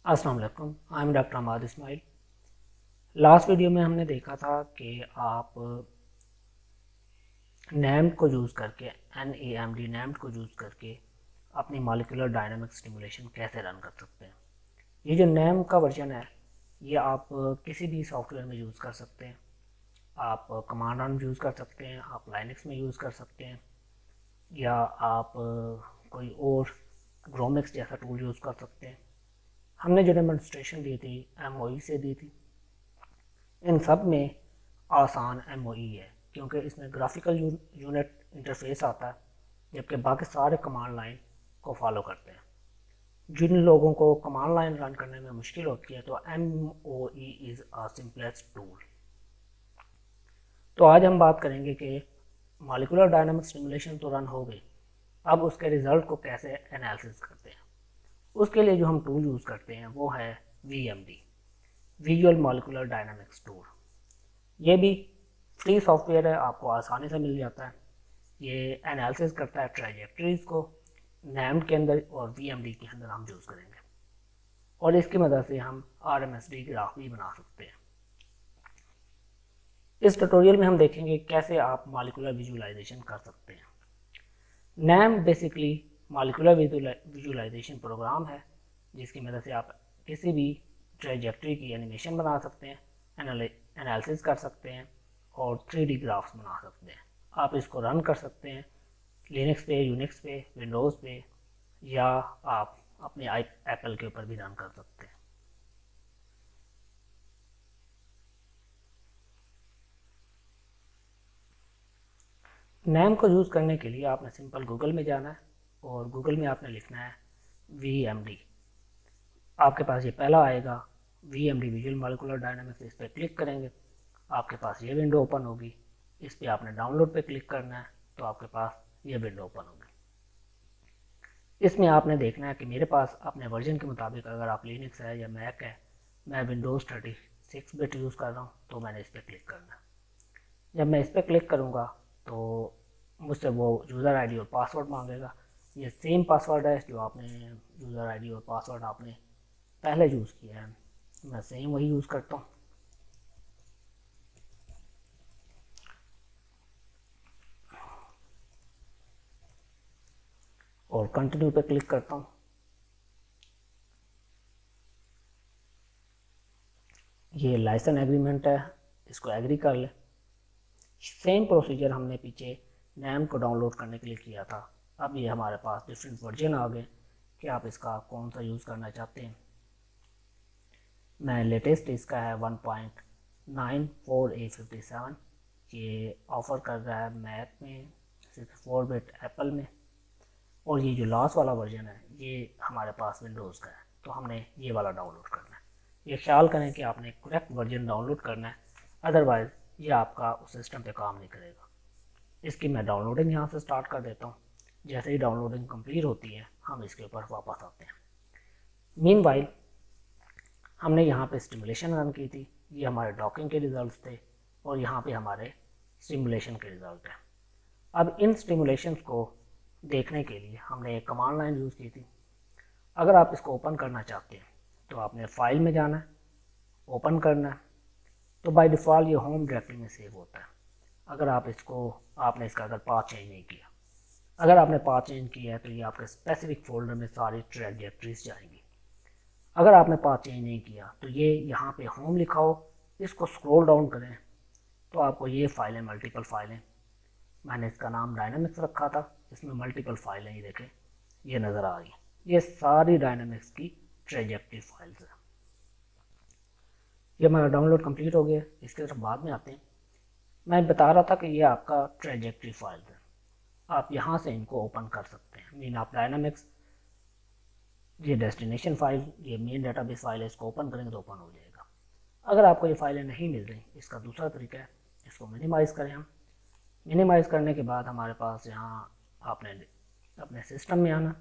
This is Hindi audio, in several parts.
अस्सलाम वालेकुम, I am doctor Ahmed Ismail. Last video में हमने देखा था कि आप नैम्ड को यूज़ करके NAMD नैम्ड को यूज़ करके अपनी मॉलिक्यूलर डायनामिक स्टिमुलेशन कैसे रन कर सकते हैं। ये जो नैम्ड का वर्जन है ये आप किसी भी सॉफ्टवेयर में यूज़ कर सकते हैं। आप कमांड रन यूज़ कर सकते हैं, आप लाइनक्स में यूज़ कर सकते हैं, या आप कोई और ग्रोमिक्स जैसा टूल यूज़ कर सकते हैं। हमने जो डेमोन्स्ट्रेशन दी थी MOE से दी थी। इन सब में आसान MOE है क्योंकि इसमें ग्राफिकल यूनिट इंटरफेस आता है, जबकि बाकी सारे कमांड लाइन को फॉलो करते हैं। जिन लोगों को कमांड लाइन रन करने में मुश्किल होती है तो MOE is a simplest tool. तो आज हम बात करेंगे कि मॉलिक्यूलर डायनामिक स्टिमुलेशन तो रन हो गई, अब उसके रिजल्ट को कैसे एनालिसिस करते हैं। उसके लिए जो हम टूल यूज़ करते हैं वो है VMD, visual molecular dynamics tool. ये भी फ्री सॉफ्टवेयर है, आपको आसानी से मिल जाता है। ये एनालिसिस करता है ट्राजेक्टरीज को, नैम्ड के अंदर और VMD के अंदर हम यूज़ करेंगे, और इसकी मदद से हम RMSD ग्राफ भी बना सकते हैं। इस ट्यूटोरियल में हम देखेंगे कैसे आप मॉलिक्यूलर विजुअलाइजेशन कर सकते हैं। Named basically molecular visualization program है जिसकी मदद से आप किसी भी ट्राजेक्टरी की एनिमेशन बना सकते हैं, एनालिसिस कर सकते हैं और 3D ग्राफ्स बना सकते हैं। आप इसको रन कर सकते हैं लिनक्स पे, यूनिक्स पे, विंडोज़ पे, या आप अपने एप्पल के ऊपर भी रन कर सकते हैं। नैम को यूज़ करने के लिए आपने सिंपल गूगल में जाना है और गूगल में आपने लिखना है VMD। आपके पास ये पहला आएगा VMD, विजुअल मॉलिक्यूलर डायनामिक्स। इस पर क्लिक करेंगे, आपके पास ये विंडो ओपन होगी। इस पर आपने डाउनलोड पे क्लिक करना है तो आपके पास ये विंडो ओपन होगी। इसमें आपने देखना है कि मेरे पास अपने वर्जन के मुताबिक, अगर आप लिनक्स है या मैक है, मैं विंडोज़ 36 बिट यूज़ कर रहा हूँ, तो मैंने इस पर क्लिक करना है। जब मैं इस पर क्लिक करूँगा तो मुझसे वो यूज़र आईडी और पासवर्ड मांगेगा। ये सेम पासवर्ड है जो आपने, यूज़र आईडी और पासवर्ड आपने पहले यूज़ किया है, मैं सेम वही यूज़ करता हूँ। और कंटिन्यू पे क्लिक करता हूँ। ये लाइसेंस एग्रीमेंट है, इसको एग्री कर ले। सेम प्रोसीजर हमने पीछे नैम को डाउनलोड करने के लिए किया था। अब ये हमारे पास डिफरेंट वर्जन आ गए कि आप इसका कौन सा यूज़ करना चाहते हैं। मैं लेटेस्ट इसका है 1.94A57। ये ऑफ़र कर रहा है मैक में, 64 बिट एप्पल में, और ये जो लास्ट वाला वर्जन है ये हमारे पास विंडोज़ का है, तो हमने ये वाला डाउनलोड करना है। ये ख्याल करें कि आपने करेक्ट वर्जन डाउनलोड करना है, अदरवाइज़ ये आपका उस सिस्टम पे काम नहीं करेगा। इसकी मैं डाउनलोडिंग यहाँ से स्टार्ट कर देता हूँ। जैसे ही डाउनलोडिंग कंप्लीट होती है हम इसके ऊपर वापस आते हैं। मीनवाइल हमने यहाँ पे स्टिमुलेशन रन की थी, ये हमारे डॉकिंग के रिजल्ट्स थे, और यहाँ पे हमारे स्टिमुलेशन के रिजल्ट हैं। अब इन स्टिमुलेशंस को देखने के लिए हमने एक कमांड लाइन यूज़ की थी। अगर आप इसको ओपन करना चाहते हैं तो आपने फाइल में जाना है, ओपन करना है। तो बाय डिफ़ॉल्ट ये होम डायरेक्टरी में सेव होता है। अगर आप इसको, आपने इसका अगर पाथ चेंज नहीं किया, अगर आपने पाथ चेंज किया है तो ये आपके स्पेसिफिक फोल्डर में सारी ट्रैजेक्टरीज जाएंगी। अगर आपने पाथ चेंज नहीं किया तो ये यहाँ पे होम लिखा हो, इसको स्क्रॉल डाउन करें तो आपको ये फाइलें, मल्टीपल फाइलें, मैंने इसका नाम डायनामिक्स रखा था, इसमें मल्टीपल फाइलें ही देखें ये नज़र आ रही। ये सारी डायनामिक्स की ट्रेजेक्टरी फाइल्स हैं। ये हमारा डाउनलोड कंप्लीट हो गया, इसके तरफ बाद में आते हैं। मैं बता रहा था कि ये आपका ट्रेजेक्टरी फाइल्स है, आप यहाँ से इनको ओपन कर सकते हैं। मीन आप डायनामिक्स, ये डेस्टिनेशन फाइल, ये मेन डेटाबेस फाइल है, इसको ओपन करेंगे तो ओपन हो जाएगा। अगर आपको ये फाइलें नहीं मिल रही, इसका दूसरा तरीका है, इसको मिनिमाइज़ करें हम। मिनिमाइज़ करने के बाद हमारे पास यहाँ आपने अपने सिस्टम में आना,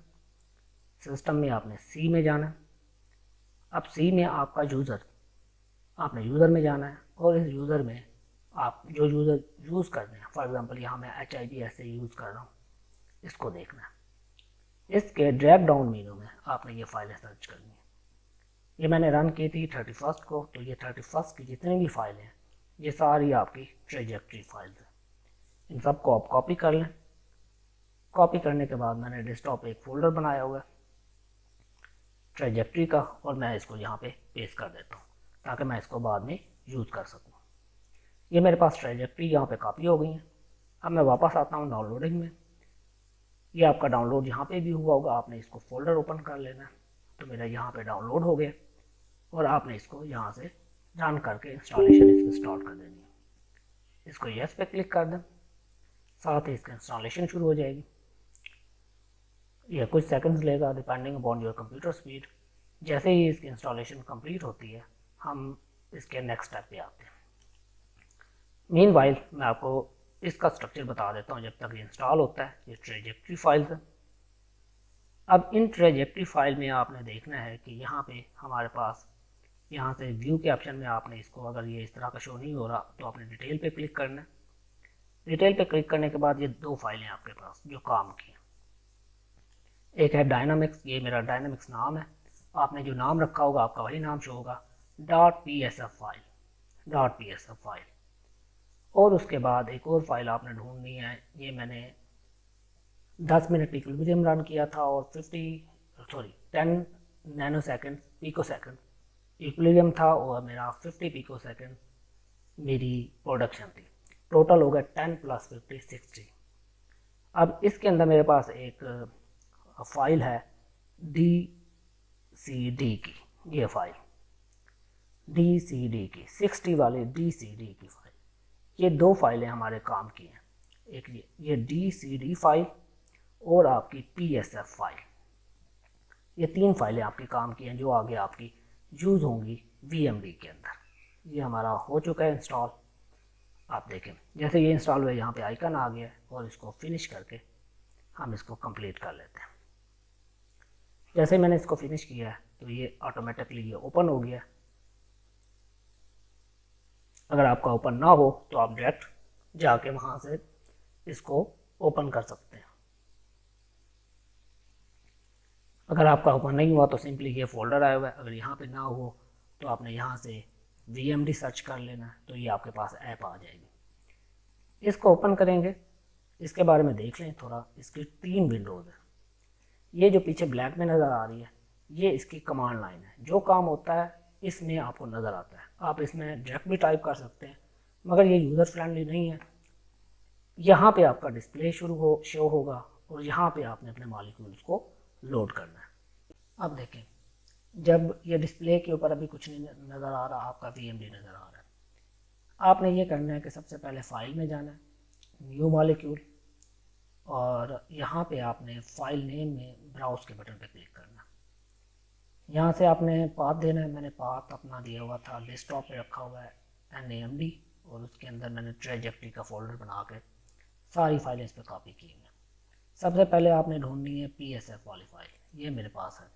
सिस्टम में आपने सी में जाना। अब सी में आपका यूज़र, आपने यूज़र में जाना है, और इस यूज़र में आप जो यूज़र यूज़ कर रहे हैं, फॉर एग्जांपल यहाँ मैं HIDS से यूज़ कर रहा हूँ, इसको देखना है। इसके ड्रैग डाउन मेनू में आपने ये फाइलें सर्च करनी है। ये मैंने रन की थी 31 को, तो ये 31 की जितनी भी फाइल हैं ये सारी आपकी ट्रेजेक्ट्री फाइल्स हैं। इन सबको आप कॉपी कर लें। कॉपी करने के बाद मैंने डेस्कटॉप पे एक फ़ोल्डर बनाया हुआ है ट्रेजेक्ट्री का, और मैं इसको यहाँ पे पेस्ट कर देता हूँ ताकि मैं इसको बाद में यूज़ कर सकूँ। ये मेरे पास ट्रेजेक्ट्री यहाँ पे कॉपी हो गई है। अब मैं वापस आता हूँ डाउनलोडिंग में। ये आपका डाउनलोड यहाँ पे भी हुआ होगा, आपने इसको फोल्डर ओपन कर लेना है। तो मेरा यहाँ पे डाउनलोड हो गया और आपने इसको यहाँ से रन करके इंस्टॉलेशन इसकी स्टार्ट कर देनी है। इसको यस पे क्लिक कर दें, साथ ही इसका इंस्टॉलेशन शुरू हो जाएगी। यह कुछ सेकंड्स लेगा depending upon your computer speed. जैसे ही इसकी इंस्टॉलेशन कंप्लीट होती है हम इसके नेक्स्ट स्टेप पे आते हैं। मीनवाइल मैं आपको इसका स्ट्रक्चर बता देता हूँ जब तक ये इंस्टॉल होता है। ये ट्रेजेक्ट्री फाइल्स है। अब इन ट्रेजेक्ट्री फाइल में आपने देखना है कि यहाँ पे हमारे पास यहाँ से व्यू के ऑप्शन में आपने इसको, अगर ये इस तरह का शो नहीं हो रहा तो आपने डिटेल पे क्लिक करना है। डिटेल पे क्लिक करने के बाद ये दो फाइलें आपके पास जो काम की, एक है डायनामिक्स, ये मेरा डायनामिक्स नाम है। आपने जो नाम रखा होगा आपका वही नाम शो होगा, .psf फाइल। और उसके बाद एक और फाइल आपने ढूंढनी है। ये मैंने 10 मिनट इक्विलिब्रियम रन किया था और 10 nano second pico second equilibrium था और मेरा 50 पिको सेकेंड मेरी प्रोडक्शन थी। टोटल हो गया 10 + 50 60। अब इसके अंदर मेरे पास एक फाइल है DCD की, ये फाइल DCD की 60 वाली DCD की फाइल। ये दो फाइलें हमारे काम की हैं, एक ये DCD फाइल और आपकी PSF फाइल। ये तीन फाइलें आपके काम की हैं जो आगे आपकी यूज़ होंगी VMD के अंदर। ये हमारा हो चुका है इंस्टॉल। आप देखें जैसे ये इंस्टॉल हुआ यहाँ पे आइकन आ गया और इसको फिनिश करके हम इसको कंप्लीट कर लेते हैं। जैसे मैंने इसको फिनिश किया है तो ये ऑटोमेटिकली ये ओपन हो गया। अगर आपका ओपन ना हो तो आप डायरेक्ट जाके वहाँ से इसको ओपन कर सकते हैं। अगर आपका ओपन नहीं हुआ तो सिंपली ये फोल्डर आया हुआ है, अगर यहाँ पे ना हो तो आपने यहाँ से VMD सर्च कर लेना है तो ये आपके पास ऐप आ जाएगी। इसको ओपन करेंगे, इसके बारे में देख लें थोड़ा। इसकी 3 विंडोज़ है। ये जो पीछे ब्लैक में नज़र आ रही है ये इसकी कमांड लाइन है। जो काम होता है इसमें आपको नज़र आता है। आप इसमें डायरेक्ट भी टाइप कर सकते हैं मगर ये यूज़र फ्रेंडली नहीं है। यहाँ पे आपका डिस्प्ले शो होगा और यहाँ पे आपने अपने मॉलिक्यूल्स को लोड करना है। अब देखें जब ये डिस्प्ले के ऊपर अभी कुछ नहीं नज़र आ रहा, आपका VMD नज़र आ रहा है। आपने ये करना है कि सबसे पहले फाइल में जाना है, न्यू मॉलिक्यूल, और यहाँ पे आपने फाइल नेम में ब्राउज के बटन पे क्लिक करना। यहाँ से आपने पाथ देना है। मैंने पाथ अपना दिया हुआ था, डेस्कटॉप पे रखा हुआ है NAMD, और उसके अंदर मैंने ट्रेजेक्ट्री का फोल्डर बना के सारी फाइलें इस पर कॉपी की हैं। सबसे पहले आपने ढूंढनी है PSF वाली फाइल, ये मेरे पास है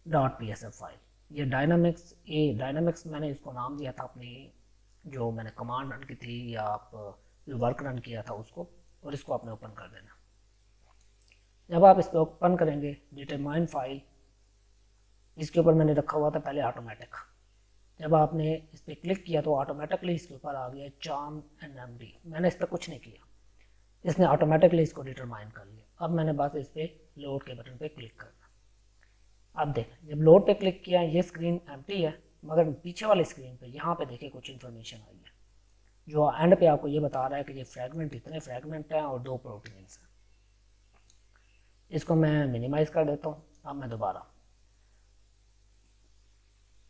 .psf फाइल। ये डायनामिक्स मैंने इसको नाम दिया था अपनी जो मैंने कमांड रन की थी या आप वर्क रन किया था उसको, और इसको आपने ओपन कर देना। जब आप इसको ओपन करेंगे डिटरमाइन फाइल, इसके ऊपर मैंने रखा हुआ था पहले ऑटोमेटिक। जब आपने इस पर क्लिक किया तो ऑटोमेटिकली इसके ऊपर आ गया चार्म NMD। मैंने इस पर कुछ नहीं किया, इसने ऑटोमेटिकली इसको डिटरमाइन कर लिया। अब मैंने बस इस पर लोड के बटन पे क्लिक करना। अब देखें जब लोड पे क्लिक किया ये स्क्रीन एम्प्टी है, मगर पीछे वाली स्क्रीन पे यहाँ पे देखिए कुछ इन्फॉर्मेशन आई है जो एंड पे आपको ये बता रहा है कि ये फ्रैगमेंट, इतने फ्रैगमेंट हैं और 2 प्रोटीन्स हैं। इसको मैं मिनिमाइज कर देता हूँ। अब मैं दोबारा,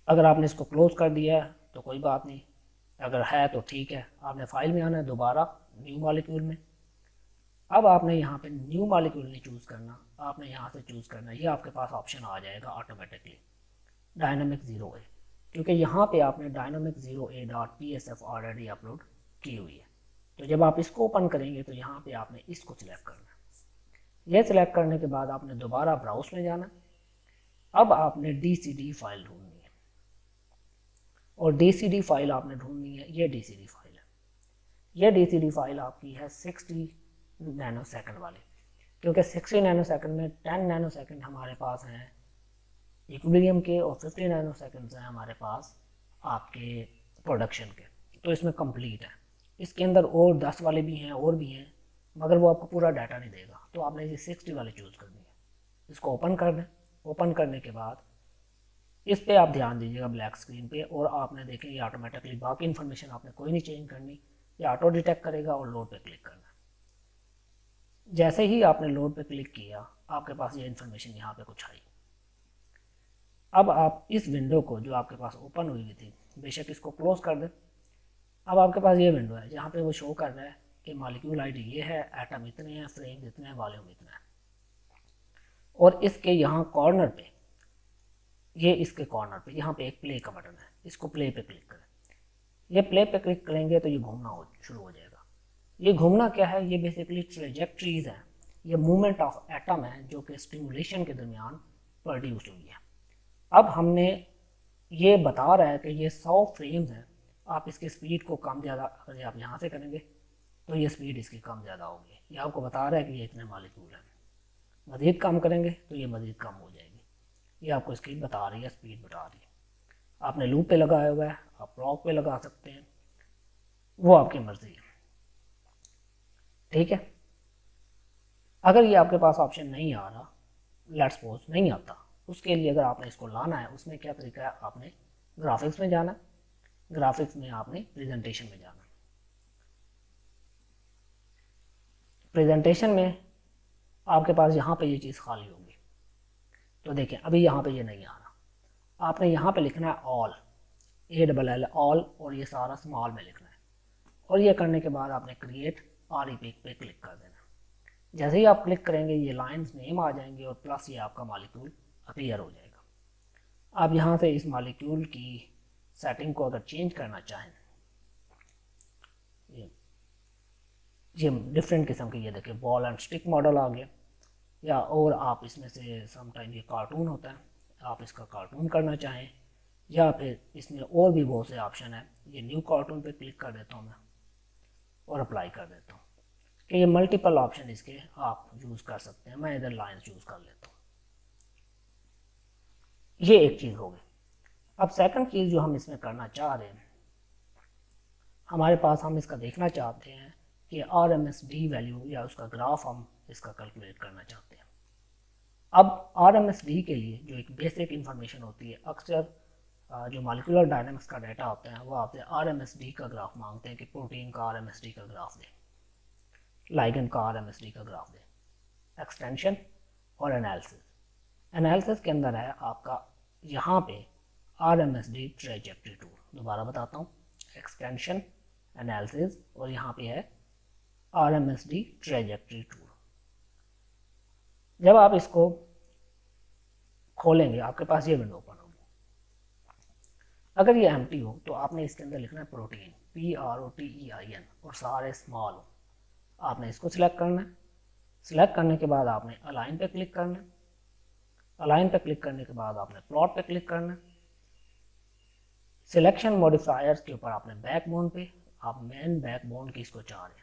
अगर आपने इसको क्लोज कर दिया है तो कोई बात नहीं, अगर है तो ठीक है। आपने फाइल में आना है, दोबारा न्यू मॉलिक्यूल में। अब आपने यहाँ पे न्यू मॉलिक्यूल नहीं चूज़ करना, आपने यहाँ से चूज़ करना है। ये आपके पास ऑप्शन आ जाएगा ऑटोमेटिकली डायनामिक 0A, क्योंकि यहाँ पे आपने डायनामिक 0A.psf ऑलरेडी अपलोड की हुई है। तो जब आप इसको ओपन करेंगे तो यहाँ पे आपने इसको सिलेक्ट करना है। ये सिलेक्ट करने के बाद आपने दोबारा ब्राउज में जाना। अब आपने DCD फाइल ढूंढनी है, और DCD फाइल आपने ढूंढनी है, ये DCD फाइल है। ये DCD फाइल आपकी है 60 नैनोसेकंड वाली, क्योंकि 60 नैनोसेकंड में 10 नैनोसेकंड हमारे पास हैं इक्विलिब्रियम के और 50 नैनो सेकेंड्स हैं हमारे पास आपके प्रोडक्शन के, तो इसमें कंप्लीट है। इसके अंदर और 10 वाले भी हैं और भी हैं, मगर वो आपको पूरा डाटा नहीं देगा, तो आपने ये 60 वाले चूज़ करनी है। इसको ओपन कर दें। ओपन करने के बाद इस पे आप ध्यान दीजिएगा ब्लैक स्क्रीन पे, और आपने देखें ये ऑटोमेटिकली, बाकी इन्फॉर्मेशन आपने कोई नहीं चेंज करनी, ये ऑटो डिटेक्ट करेगा और लोड पे क्लिक करना है। जैसे ही आपने लोड पे क्लिक किया आपके पास ये इन्फॉर्मेशन यहाँ पे कुछ आई। अब आप इस विंडो को जो आपके पास ओपन हुई थी, बेशक इसको क्लोज कर दें। अब आपके पास ये विंडो है जहाँ पे वो शो कर रहा है कि मॉलिक्यूल आईडी ये है, एटम इतने हैं, फ्रेम इतने हैं, वॉल्यूम इतना है, और इसके यहाँ कॉर्नर पे, ये इसके कॉर्नर पे यहाँ पे एक प्ले का बटन है, इसको प्ले पे क्लिक करें। ये प्ले पे क्लिक करेंगे तो ये घूमना शुरू हो जाएगा। ये घूमना क्या है, ये बेसिकली ट्रेजेक्ट्रीज हैं, ये मूवमेंट ऑफ एटम है जो कि स्टिमुलेशन के दरमियान प्रोड्यूस हुई है। अब हमने ये बता रहा है कि ये 100 फ्रेम्स हैं, आप इसकी स्पीड को कम ज़्यादा, अगर आप यहाँ से करेंगे तो ये स्पीड इसकी कम ज़्यादा होगी। ये आपको बता रहा है कि ये इतने मॉलिक्यूल हैं। मज़ीद कम करेंगे तो ये मज़ीद कम हो जाएगी। ये आपको स्क्रीन बता रही है, स्पीड बता रही है। आपने लूप पे लगाया हुआ है, आप प्रॉक पे लगा सकते हैं, वो आपकी मर्ज़ी है। ठीक है, अगर ये आपके पास ऑप्शन नहीं आ रहा, लेट्स सपोज नहीं आता, उसके लिए अगर आपने इसको लाना है, उसमें क्या तरीका है, आपने ग्राफिक्स में जाना, ग्राफिक्स में आपने प्रेजेंटेशन में जाना। प्रेजेंटेशन में आपके पास यहाँ पे ये चीज़ खाली होगी, तो देखें अभी यहाँ पे ये नहीं आ रहा। आपने यहाँ पे लिखना है ऑल, ALL ऑल, और ये सारा स्मॉल में लिखना है, और ये करने के बाद आपने क्रिएट REP पे क्लिक कर देना। जैसे ही आप क्लिक करेंगे ये लाइंस नेम आ जाएंगे और प्लस ये आपका मॉलिक्यूल अपीयर हो जाएगा। आप यहाँ से इस मॉलिक्यूल की सेटिंग को अगर चेंज करना चाहें, ये डिफरेंट किस्म के, ये देखिए बॉल एंड स्टिक मॉडल आ गया, या और आप इसमें से समटाइम ये कार्टून होता है, आप इसका कार्टून करना चाहें, या फिर इसमें और भी बहुत से ऑप्शन है। ये न्यू कार्टून पे क्लिक कर देता हूँ मैं और अप्लाई कर देता हूँ कि ये मल्टीपल ऑप्शन इसके आप यूज़ कर सकते हैं। मैं इधर लाइन चूज़ कर लेता हूँ। ये एक चीज़ हो गई। अब सेकंड चीज़ जो हम इसमें करना चाह रहे हैं, हमारे पास हम इसका देखना चाहते हैं कि RMSD वैल्यू या उसका ग्राफ हम इसका कैलकुलेट करना चाहते हैं। अब RMSD के लिए जो एक बेसिक इंफॉर्मेशन होती है, अक्सर जो मॉलिक्यूलर डायनामिक्स का डाटा होता है वो आपसे RMSD का ग्राफ मांगते हैं कि प्रोटीन का RMSD का ग्राफ दें, लाइगेंड का RMSD का ग्राफ दें। एक्सटेंशन और एनालिसिस के अंदर है आपका यहाँ पे RMSD ट्रेजेक्टरी टूल। दोबारा बताता हूँ, एक्सटेंशन, एनालिसिस, और यहाँ पे है RMSD ट्रेजेक्टरी टूल। जब आप इसको खोलेंगे आपके पास ये विंडो ओपन होगी। अगर ये एम्प्टी हो तो आपने इसके अंदर लिखना है प्रोटीन, PROTEIN, और सारे स्मॉल हो। आपने इसको सिलेक्ट करना है। सिलेक्ट करने के बाद आपने अलाइन पे क्लिक करना है। अलाइन पे क्लिक करने के बाद आपने प्लॉट पे क्लिक करना है। सिलेक्शन मॉडिफायर्स के ऊपर आपने बैकबोन पे, आप मेन बैकबोन की इसको चाह रहे हैं।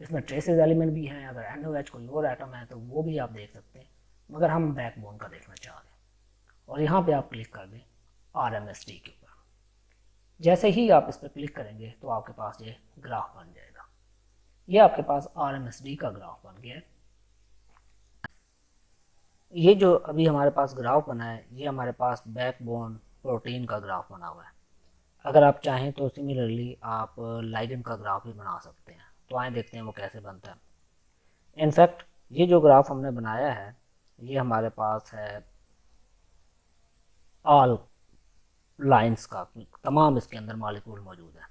इसमें ट्रेसेस एलिमेंट भी हैं, अगर NOH कोई और एटम है तो वो भी आप देख सकते हैं, मगर हम बैकबोन का देखना चाह रहे हैं। और यहाँ पे आप क्लिक कर दें RMSD के ऊपर। जैसे ही आप इस पर क्लिक करेंगे तो आपके पास ये ग्राफ बन जाएगा। ये आपके पास RMSD का ग्राफ बन गया है। ये जो अभी हमारे पास ग्राफ बना है, ये हमारे पास बैकबोन प्रोटीन का ग्राफ बना हुआ है। अगर आप चाहें तो सिमिलरली आप लाइगेंड का ग्राफ भी बना सकते हैं। तो आए देखते हैं वो कैसे बनता है। इनफैक्ट ये जो ग्राफ हमने बनाया है ये हमारे पास है ऑल लाइंस का, तमाम इसके अंदर मॉलिक्यूल मौजूद है।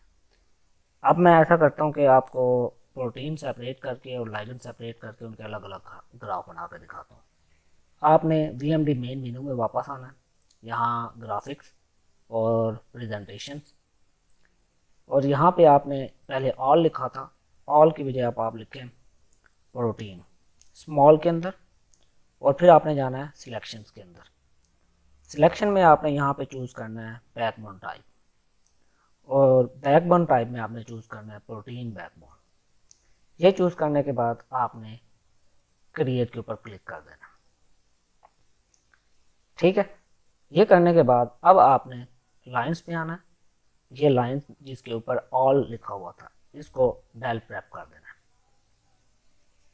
अब मैं ऐसा करता हूँ कि आपको प्रोटीन सेपरेट करके और लाइगेंड सेपरेट करके उनके अलग अलग ग्राफ बना कर दिखाता हूँ। आपने VMD मेन मेनू में वापस आना है, यहाँ ग्राफिक्स और प्रेजेंटेशंस, और यहाँ पे आपने पहले ऑल लिखा था, ऑल की बजाय आप लिखें प्रोटीन स्मॉल के अंदर, और फिर आपने जाना है सिलेक्शंस के अंदर। सिलेक्शन में आपने यहाँ पे चूज़ करना है बैकबोन टाइप, और बैकबोन टाइप में आपने चूज़ करना है प्रोटीन बैकबोन। ये चूज़ करने के बाद आपने क्रिएट के ऊपर क्लिक कर देना। ठीक है, ये करने के बाद अब आपने लाइंस पे आना है। ये लाइंस जिसके ऊपर ऑल लिखा हुआ था इसको डेल प्रेप कर देना है।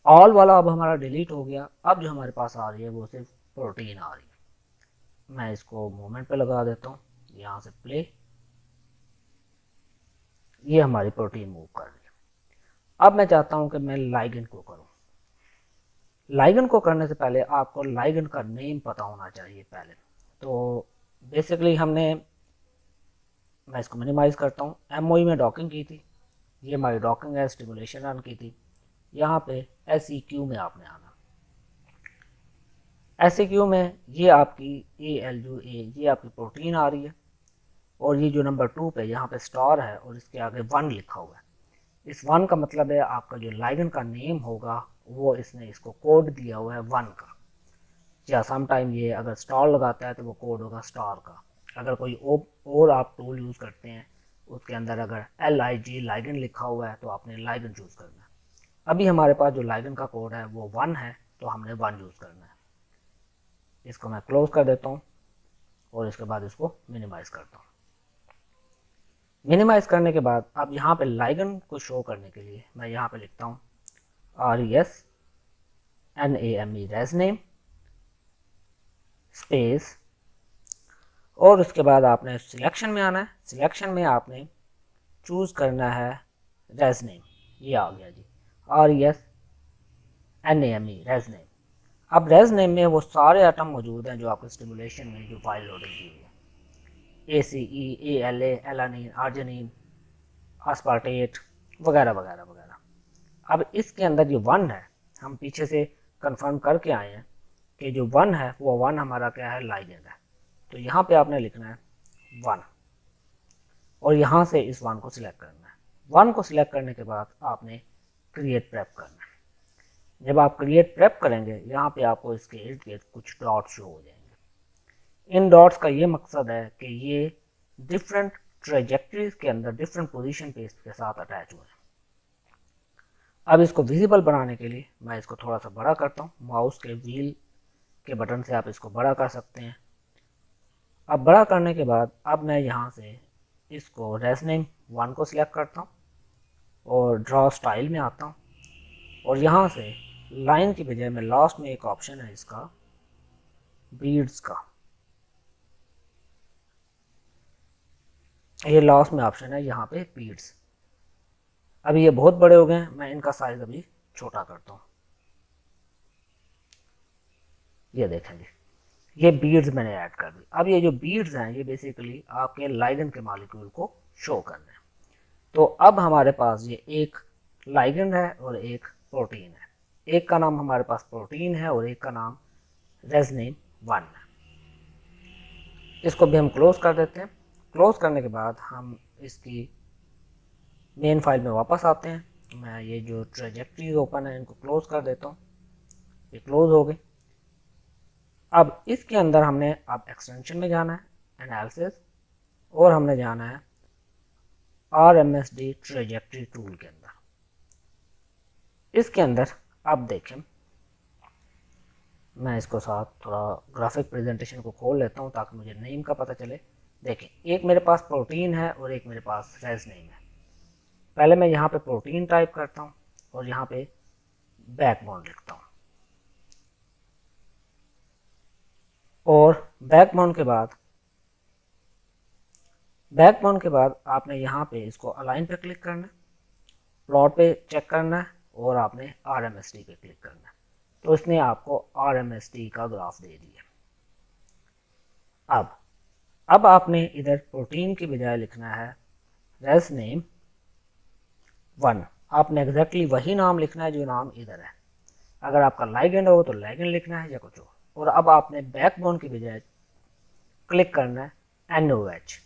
ऑल वाला अब हमारा डिलीट हो गया। अब जो हमारे पास आ रही है वो सिर्फ प्रोटीन आ रही है। मैं इसको मूवमेंट पे लगा देता हूँ, यहाँ से प्ले, ये हमारी प्रोटीन मूव कर रही है। अब मैं चाहता हूँ कि मैं लाइगेंड को करूँ। लाइगेंड को करने से पहले आपको लाइगेंड का नेम पता होना चाहिए पहले। तो बेसिकली मैं इसको मिनिमाइज करता हूँ। एमओई में डॉकिंग की थी, ये हमारी डॉकिंग है, स्टिमुलेशन रन की थी। यहाँ पे SEQ में आपने आना। SEQ में ये आपकी ALUA, ये आपकी प्रोटीन आ रही है, और ये जो नंबर 2 पे यहाँ पे स्टार है और इसके आगे 1 लिखा हुआ है। इस 1 का मतलब है आपका जो लाइगेंड का नेम होगा वो इसने इसको कोड दिया हुआ है 1 का, या समटाइम ये अगर स्टार लगाता है तो वो कोड होगा स्टार का। अगर कोई और आप टूल यूज़ करते हैं उसके अंदर अगर LIG लाइगेंड लिखा हुआ है तो आपने लाइगेंड चूज़ करना है। अभी हमारे पास जो लाइगेंड का कोड है वो 1 है, तो हमने 1 यूज़ करना है। इसको मैं क्लोज कर देता हूँ और इसके बाद इसको मिनिमाइज करता हूँ। मिनिमाइज करने के बाद अब यहाँ पे लाइगेंड को शो करने के लिए मैं यहाँ पे लिखता हूँ RESNAME रेज नेम स्पेस, और उसके बाद आपने सिलेक्शन में आना है। सिलेक्शन में आपने चूज़ करना है रेज नेम, ये आ गया जी, RESNAME रेज नेम। अब रेज नेम में वो सारे आइटम मौजूद हैं जो आपके स्टिमुलेशन में जो फाइल लोडिंग की हुई है, ACE, ALA, एलानिन, आर्जिनिन, आस्पार्टेट वगैरह वगैरह वगैरह। अब इसके अंदर जो 1 है, हम पीछे से कंफर्म करके आए हैं कि जो 1 है वो 1 हमारा क्या है, लाइगेंड है। तो यहाँ पे आपने लिखना है 1 और यहाँ से इस 1 को सिलेक्ट करना है। 1 को सिलेक्ट करने के बाद आपने क्रिएट प्रेप करना है। जब आप क्रिएट प्रेप करेंगे यहाँ पे आपको इसके इर्द गिर्द कुछ डॉट्स शो हो जाएंगे। इन डॉट्स का ये मकसद है कि ये डिफरेंट ट्रेजेक्टरीज के अंदर डिफरेंट पोजीशन पे इसके साथ अटैच हुए हैं। अब इसको विजिबल बनाने के लिए मैं इसको थोड़ा सा बड़ा करता हूँ। माउस के व्हील के बटन से आप इसको बड़ा कर सकते हैं। अब बड़ा करने के बाद अब मैं यहाँ से इसको रेजनेम 1 को सिलेक्ट करता हूँ और ड्रॉ स्टाइल में आता हूँ, और यहाँ से लाइन की बजाय में लास्ट में एक ऑप्शन है इसका बीड्स का, ये लास्ट में ऑप्शन है यहाँ पे बीड्स। अभी ये बहुत बड़े हो गए हैं, मैं इनका साइज अभी छोटा करता हूँ। ये देखेंगे ये बीड्स मैंने ऐड कर दी। अब ये जो बीड्स हैं ये बेसिकली आपके लाइगेंड के मॉलिक्यूल को शो करने हैं। तो अब हमारे पास ये एक लाइगेंड है और एक प्रोटीन है। एक का नाम हमारे पास प्रोटीन है और एक का नाम रेजनेम 1 है। इसको भी हम क्लोज कर देते हैं। क्लोज करने के बाद हम इसकी मेन फाइल में वापस आते हैं। मैं ये जो ट्रेजेक्टरीज ओपन है इनको क्लोज कर देता हूँ, ये क्लोज हो गई। अब इसके अंदर हमने अब एक्सटेंशन में जाना है, एनालिसिस, और हमने जाना है RMSD ट्रेजेक्टरी टूल के अंदर। इसके अंदर अब देखें, मैं इसको साथ थोड़ा ग्राफिक प्रेजेंटेशन को खोल लेता हूँ ताकि मुझे नेम का पता चले। देखें एक मेरे पास प्रोटीन है और एक मेरे पास रेज नेम है। पहले मैं यहाँ पे प्रोटीन टाइप करता हूँ और यहाँ पे बैकबोन लिखता हूँ, और बैकबोन के बाद आपने यहाँ पे इसको अलाइन पे क्लिक करना है, प्लॉट पे चेक करना है और आपने RMSD पे क्लिक करना है। तो इसने आपको RMSD का ग्राफ दे दिया। अब आपने इधर प्रोटीन की बजाय लिखना है रेजनेम 1। आपने एग्जैक्टली वही नाम लिखना है जो नाम इधर है। अगर आपका लाइगेंड हो तो लाइगेंड लिखना है या कुछ और अब आपने बैकबोन की बजाय क्लिक करना है NOH।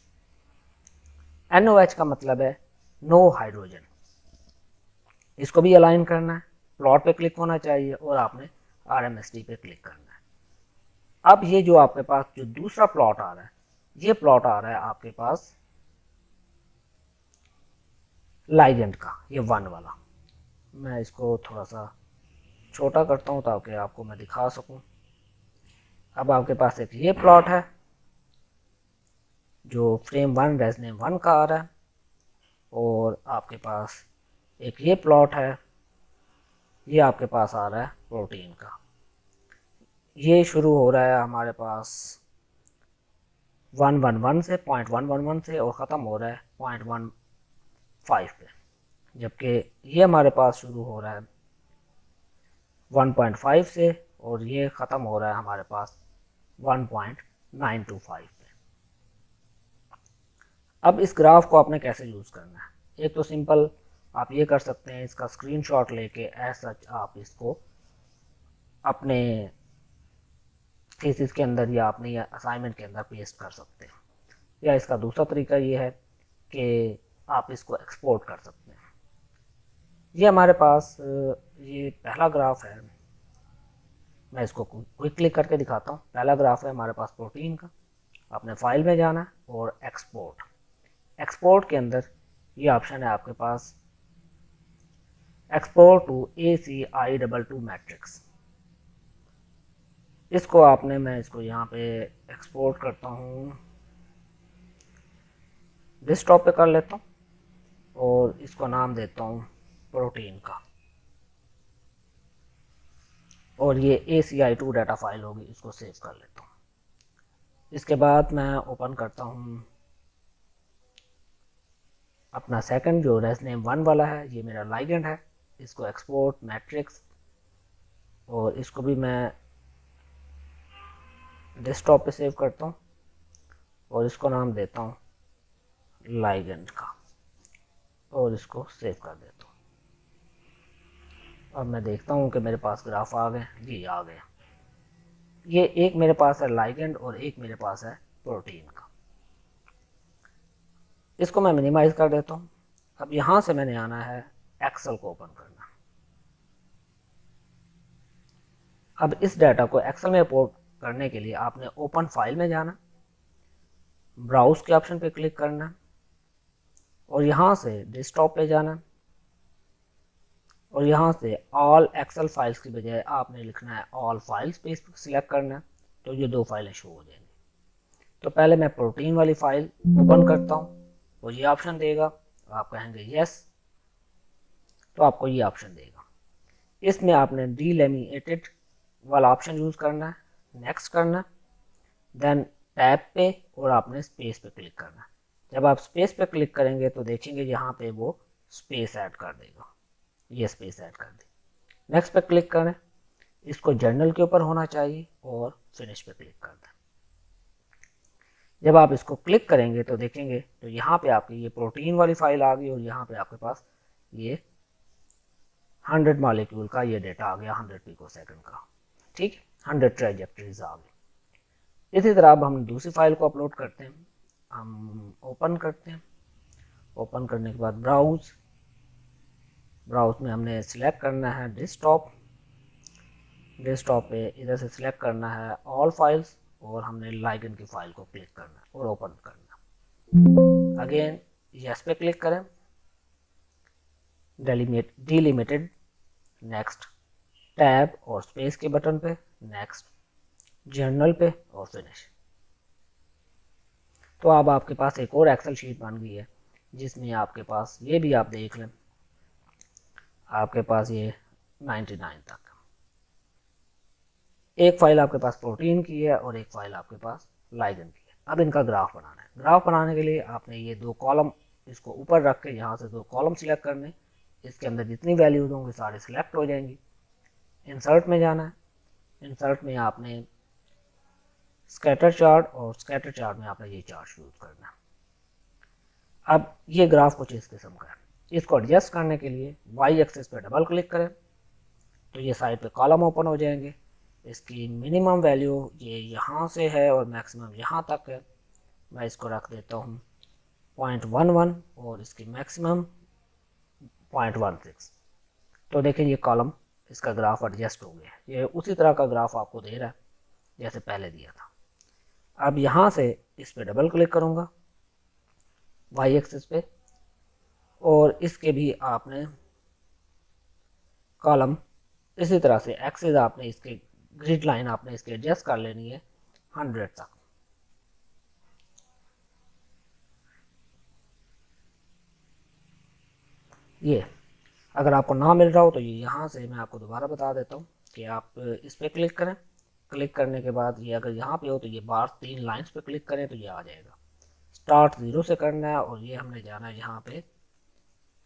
NOH का मतलब है नो हाइड्रोजन। इसको भी अलाइन करना है, प्लॉट पे क्लिक होना चाहिए और आपने RMSD पे क्लिक करना है। अब ये जो आपके पास जो दूसरा प्लॉट आ रहा है, ये प्लॉट आ रहा है आपके पास लाइगेंड का, ये 1 वाला। मैं इसको थोड़ा सा छोटा करता हूँ ताकि आपको मैं दिखा सकूँ। अब आपके पास एक ये प्लॉट है जो फ्रेम 1 रेजनेम 1 का आ रहा है, और आपके पास एक ये प्लॉट है, ये आपके पास आ रहा है प्रोटीन का। ये शुरू हो रहा है हमारे पास 111 से, 0.111 से, और ख़त्म हो रहा है 0.15 पे, जबकि ये हमारे पास शुरू हो रहा है 1.5 से, और ये ख़त्म हो रहा है हमारे पास 1.925 पे। अब इस ग्राफ को आपने कैसे यूज़ करना है? एक तो सिंपल आप ये कर सकते हैं, इसका स्क्रीनशॉट लेके एज सच आप इसको अपने थीसिस के अंदर या अपने असाइनमेंट के अंदर पेस्ट कर सकते हैं, या इसका दूसरा तरीका ये है कि आप इसको एक्सपोर्ट कर सकते हैं। ये हमारे पास ये पहला ग्राफ है, मैं इसको क्विकली करके दिखाता हूँ। पहला ग्राफ है हमारे पास प्रोटीन का। आपने फाइल में जाना है और एक्सपोर्ट, एक्सपोर्ट के अंदर ये ऑप्शन है आपके पास, एक्सपोर्ट टू ACI22 मैट्रिक्स। इसको आपने, मैं इसको यहाँ पे एक्सपोर्ट करता हूँ, डेस्कटॉप पे कर लेता हूँ, और इसको नाम देता हूँ प्रोटीन का, और ये ACI2 डाटा फाइल होगी, इसको सेव कर लेता हूँ। इसके बाद मैं ओपन करता हूँ अपना सेकंड जो रेजनेम 1 वाला है, ये मेरा लाइगेंड है, इसको एक्सपोर्ट मैट्रिक्स, और इसको भी मैं डेस्कटॉप पे सेव करता हूँ, और इसको नाम देता हूँ लाइगेंड का, और इसको सेव कर देता हूँ। अब मैं देखता हूँ कि मेरे पास ग्राफ आ गए। जी आ गया। ये एक मेरे पास है लाइगेंड और एक मेरे पास है प्रोटीन का। इसको मैं मिनिमाइज कर देता हूँ। अब यहाँ से मैंने आना है एक्सेल को ओपन करना। अब इस डाटा को एक्सेल में इंपोर्ट करने के लिए आपने ओपन फाइल में जाना, ब्राउज के ऑप्शन पे क्लिक करना, और यहाँ से डेस्कटॉप पे जाना, और यहाँ से ऑल एक्सेल फाइल्स की बजाय आपने लिखना है ऑल फाइल्स पे सिलेक्ट करना है, तो ये दो फाइलें शो हो जाएंगी। तो पहले मैं प्रोटीन वाली फाइल ओपन करता हूँ, वो ये ऑप्शन देगा, आप कहेंगे यस, तो आपको ये ऑप्शन देगा। इसमें आपने डीलिमिटेड वाला ऑप्शन यूज़ करना है, नेक्स्ट करना, देन टैब पे, और आपने स्पेस पे क्लिक करना है। जब आप स्पेस पे क्लिक करेंगे तो देखेंगे यहाँ पे वो स्पेस ऐड कर देगा, ये स्पेस ऐड कर दी। नेक्स्ट पे क्लिक करें, इसको जर्नल के ऊपर होना चाहिए, और फिनिश पे क्लिक कर दें। जब आप इसको क्लिक करेंगे तो देखेंगे तो यहाँ पे आपकी ये प्रोटीन वाली फाइल आ गई, और यहाँ पे आपके पास ये 100 मॉलिक्यूल का ये डेटा आ गया, 100 पिकोसेकंड का। ठीक है, 100 ट्रैजेक्टरीज आ गई। इसी तरह अब हम दूसरी फाइल को अपलोड करते हैं। हम ओपन करते हैं, ओपन करने के बाद ब्राउज, ब्राउज में हमने सिलेक्ट करना है डेस्कटॉप, डेस्कटॉप पे इधर से सिलेक्ट करना है ऑल फाइल्स, और हमने लाइगेंड की फाइल को क्लिक करना और ओपन करना। अगेन यस पे क्लिक करें, डिलिमिटेड, नेक्स्ट, टैब और स्पेस के बटन पे, नेक्स्ट, जर्नल पे, और फिनिश। तो अब आपके पास एक और एक्सेल शीट बन गई है, जिसमें आपके पास ये भी आप देख लें, आपके पास ये 99 तक एक फाइल आपके पास प्रोटीन की है, और एक फाइल आपके पास लाइगेंड की है। अब इनका ग्राफ बनाना है। ग्राफ बनाने के लिए आपने ये दो कॉलम इसको ऊपर रख के यहाँ से दो कॉलम सिलेक्ट करने, इसके अंदर जितनी वैल्यूज होंगी सारे सिलेक्ट हो जाएंगी। इंसर्ट में जाना है, इंसर्ट में आपने स्कैटर चार्ट, और स्कैटर चार्ट में आपने ये चार्ट यूज करना है। अब ये ग्राफ कुछ इस किस्म का है। इसको एडजस्ट करने के लिए वाई एक्सिस पे डबल क्लिक करें, तो ये साइड पे कॉलम ओपन हो जाएंगे। इसकी मिनिमम वैल्यू ये यहाँ से है, और मैक्सिमम यहाँ तक है। मैं इसको रख देता हूँ 0.11, और इसकी मैक्सिमम 0.16। तो देखिए ये कॉलम, इसका ग्राफ एडजस्ट हो गया। ये उसी तरह का ग्राफ आपको दे रहा है जैसे पहले दिया था। अब यहाँ से इस पर डबल क्लिक करूँगा वाई एक्सिस पे, और इसके भी आपने कॉलम इसी तरह से एक्सिस आपने इसके ग्रिड लाइन आपने इसके एडजस्ट कर लेनी है 100 तक। ये अगर आपको ना मिल रहा हो तो ये यहाँ से मैं आपको दोबारा बता देता हूँ कि आप इस पर क्लिक करें। क्लिक करने के बाद ये अगर यहाँ पे हो तो ये बार 3 लाइंस पे क्लिक करें तो ये आ जाएगा। स्टार्ट 0 से करना है और ये हमने जाना है यहाँ पे,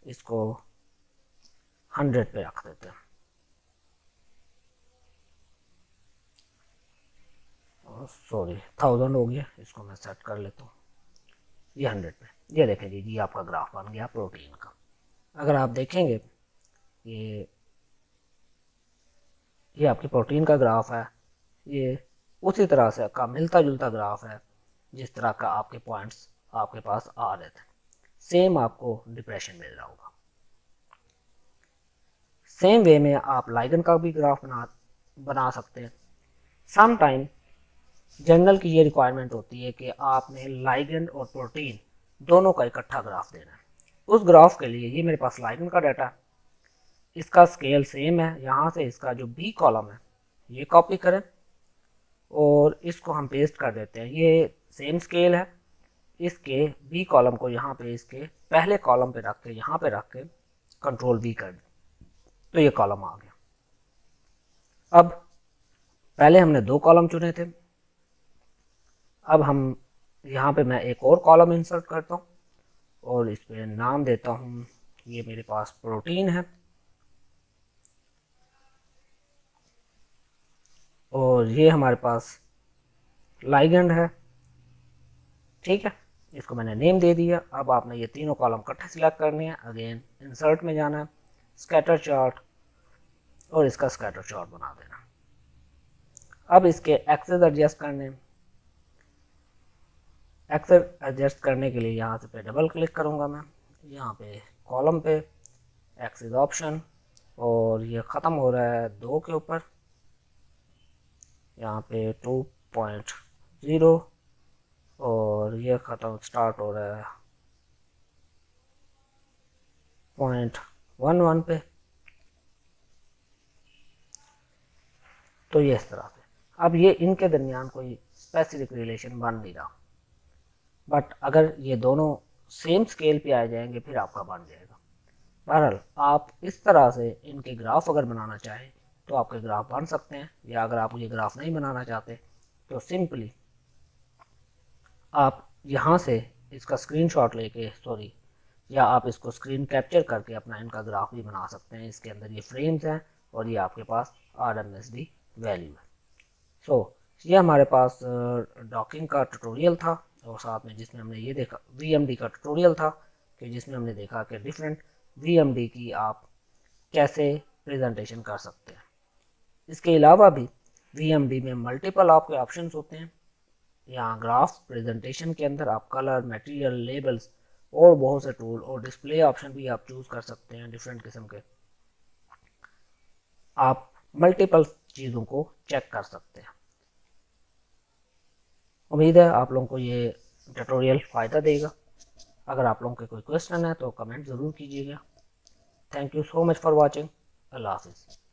इसको 100 पे रख देते हैं। सॉरी 1000 हो गया, इसको मैं सेट कर लेता हूँ ये 100 पे। ये देखें जी, ये आपका ग्राफ बन गया प्रोटीन का। अगर आप देखेंगे ये आपकी प्रोटीन का ग्राफ है, ये उसी तरह से का मिलता जुलता ग्राफ है जिस तरह का आपके पॉइंट्स आपके पास आ रहे थे। सेम आपको डिप्रेशन मिल रहा होगा। सेम वे में आप लाइगेंड का भी ग्राफ बना सकते हैं। सम टाइम जर्नल की ये रिक्वायरमेंट होती है कि आपने लाइगेंड और प्रोटीन दोनों का इकट्ठा ग्राफ देना है। उस ग्राफ के लिए ये मेरे पास लाइगेंड का डाटा है, इसका स्केल सेम है। यहाँ से इसका जो बी कॉलम है ये कॉपी करें और इसको हम पेस्ट कर देते हैं। ये सेम स्केल है, इसके बी कॉलम को यहाँ पे इसके पहले कॉलम पे रख के यहाँ पे रख के कंट्रोल वी कर दें तो ये कॉलम आ गया। अब पहले हमने 2 कॉलम चुने थे, अब हम यहाँ पे मैं एक और कॉलम इंसर्ट करता हूँ और इस पे नाम देता हूँ, ये मेरे पास प्रोटीन है और ये हमारे पास लाइगेंड है। ठीक है, इसको मैंने नेम दे दिया। अब आपने ये तीनों कॉलम इकट्ठे सिलेक्ट करने हैं। अगेन इंसर्ट में जाना है, स्कैटर चार्ट, और इसका स्कैटर चार्ट बना देना। अब इसके एक्सेस एडजस्ट करने, एक्सेस एडजस्ट करने के लिए यहाँ से पे डबल क्लिक करूँगा मैं, यहाँ पे कॉलम पे एक्सेस ऑप्शन, और ये ख़त्म हो रहा है 2 के ऊपर, यहाँ पे 2.0, और ये ख़त्म स्टार्ट हो रहा है 0.11 पे। तो ये इस तरह से अब ये इनके दरमियान कोई स्पेसिफिक रिलेशन बन नहीं रहा, बट अगर ये दोनों सेम स्केल पे आ जाएंगे फिर आपका बन जाएगा। बहरहाल आप इस तरह से इनके ग्राफ अगर बनाना चाहें तो आपके ग्राफ बन सकते हैं, या अगर आप ये ग्राफ नहीं बनाना चाहते तो सिंपली आप यहाँ से इसका स्क्रीनशॉट लेके या आप इसको स्क्रीन कैप्चर करके अपना इनका ग्राफ भी बना सकते हैं। इसके अंदर ये फ्रेम्स हैं और ये आपके पास RMSD वैल्यू है। सो ये हमारे पास डॉकिंग का ट्यूटोरियल था, और साथ में जिसमें हमने ये देखा VMD का ट्यूटोरियल था कि जिसमें हमने देखा कि डिफरेंट VMD की आप कैसे प्रेजेंटेशन कर सकते हैं। इसके अलावा भी VMD में मल्टीपल आपके ऑप्शंस होते हैं। यहाँ ग्राफ प्रेजेंटेशन के अंदर आप कलर, मटेरियल, लेबल्स और बहुत से टूल और डिस्प्ले ऑप्शन भी आप चूज़ कर सकते हैं डिफरेंट किस्म के। आप मल्टीपल चीज़ों को चेक कर सकते हैं। उम्मीद है आप लोगों को ये ट्यूटोरियल फ़ायदा देगा। अगर आप लोगों के कोई क्वेश्चन है तो कमेंट ज़रूर कीजिएगा। Thank you so much for watching. अल्लाह हाफिज़।